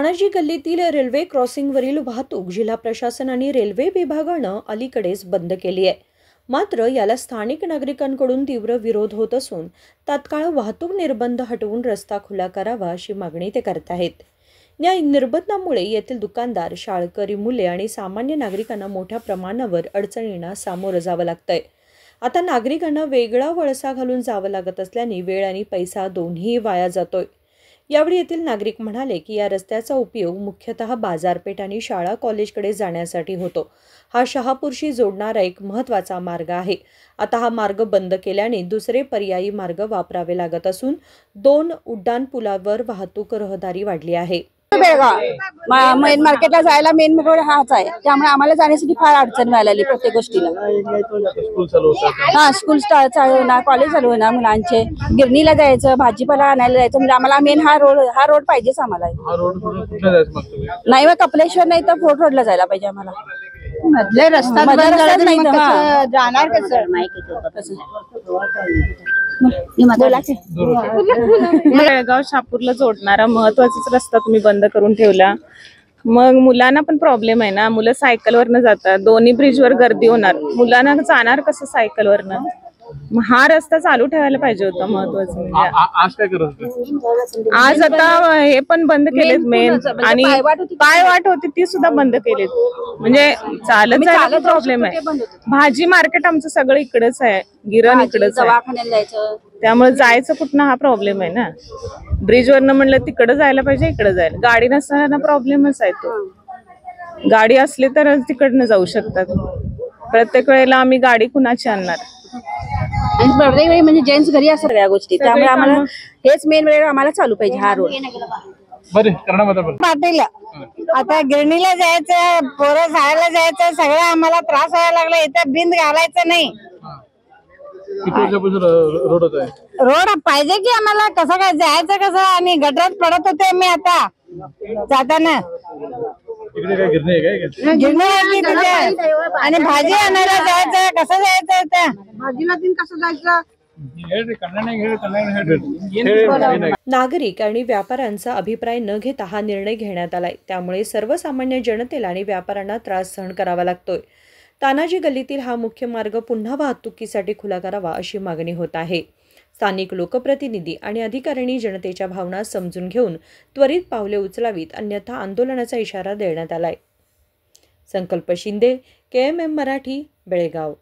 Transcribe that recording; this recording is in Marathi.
तानाजी गल्लीतील रेल्वे क्रॉसिंगवरील वाहतूक जिल्हा प्रशासन आणि रेल्वे विभागानं अलीकडेच बंद केली आहे। मात्र याला स्थानिक नागरिकांकडून तीव्र विरोध होत असून तात्काळ वाहतूक निर्बंध हटवून रस्ता खुला करावा अशी मागणी ते करत आहेत। या निर्बंधामुळे येथील दुकानदार, शाळकरी मुले आणि सामान्य नागरिकांना मोठ्या प्रमाणावर अडचणींना सामोरं जावं लागतंय। आता नागरिकांना वेगळा वळसा घालून जावं लागत असल्याने वेळ आणि पैसा दोन्ही वाया जातोय। यावेळी येथील नागरिक म्हणाले की या रस्त्याचा उपयोग मुख्यतः बाजारपेठ आणि शाळा कॉलेजकडे जाण्यासाठी होतो। हा शहापूरशी जोडणारा एक महत्त्वाचा मार्ग आहे। आता हा मार्ग बंद केल्याने दुसरे पर्यायी मार्ग वापरावे लागत असून 2 उड्डाण पुलावर वाहतूक रहदारी वाढली आहे। बेळगाव मेन मार्केटला जायला मेन रोड हाच आहे, त्यामुळे आम्हाला जाण्यासाठी फार अडचण व्हायला लागली प्रत्येक गोष्टीला। स्कूल चालू होणार, कॉलेज चालू होणार, मुलांचे गिरणीला जायचं, भाजीपाला आणायला जायचं, म्हणजे आम्हाला मेन हा रोड पाहिजेच आम्हाला। नाही मग कपलेश्वर नाही तर फोर्ट रोडला जायला पाहिजे आम्हाला। मधले रस्ता नाही जाणार कसं? बेळगाव शहापूरला जोडणारा महत्त्वाचा रस्ता तुम्ही बंद करून ठेवला, मग मुलांना पण प्रॉब्लेम आहे ना। मुलं सायकलवरनं जातात, दोन्ही ब्रिजवर गर्दी होणार, मुलांना जाणार कसं सायकलवरनं? हा रस्ता चालू ठेवायला पाहिजे होता महत्वाचं म्हणजे। आज काय करत? आज आता हे पण बंद केलेत मेन, आणि पायवाट होती ती सुद्धा बंद केलेत, म्हणजे चालत जायला प्रॉब्लेम आहे। भाजी मार्केट आमचं सगळं इकडेच आहे, गिरण इकडेच आहे, त्यामुळे जायचं कुठनं हा प्रॉब्लेम आहे ना। ब्रिजवरनं म्हणलं तिकडं जायला पाहिजे, इकडे जायला गाडी नसताना प्रॉब्लेमच आहे तो। गाडी असली तर तिकडनं जाऊ शकतात, प्रत्येक वेळेला आम्ही गाडी कुणाची आणणार? आणि प्रत्येक वेळी म्हणजे जेंट्स घरी असतात सगळ्या गोष्टी, त्यामुळे आम्हाला हेच मेन वेळ आम्हाला चालू पाहिजे हा रोड। पाटील आता गिरणीला जायचं, पोरं शाळेला जायचं, सगळं आम्हाला त्रास व्हायला लागला। इथं बिंद घालायचं नाही, रोड पाहिजे की आम्हाला। कसं काय जायचं कसं? आणि गटरात पडत होते मी आता जाताना। गिरणी आणि भाजी आणायला जायचं, कसं जायचं? भाजीला तीन कसं जायचं? नागरिक आणि व्यापाऱ्यांचा अभिप्राय न घेता हा निर्णय घेण्यात आलाय, त्यामुळे सर्वसामान्य जनतेला आणि व्यापाऱ्यांना त्रास सहन करावा लागतोय। तानाजी गल्लीतील हा मुख्य मार्ग पुन्हा वाहतुकीसाठी खुला करावा अशी मागणी होत आहे। स्थानिक लोकप्रतिनिधी आणि अधिकाऱ्यांनी जनतेच्या भावना समजून घेऊन त्वरित पावले उचलावीत, अन्यथा आंदोलनाचा इशारा देण्यात आलाय। संकल्प शिंदे, KMM मराठी, बेळगाव।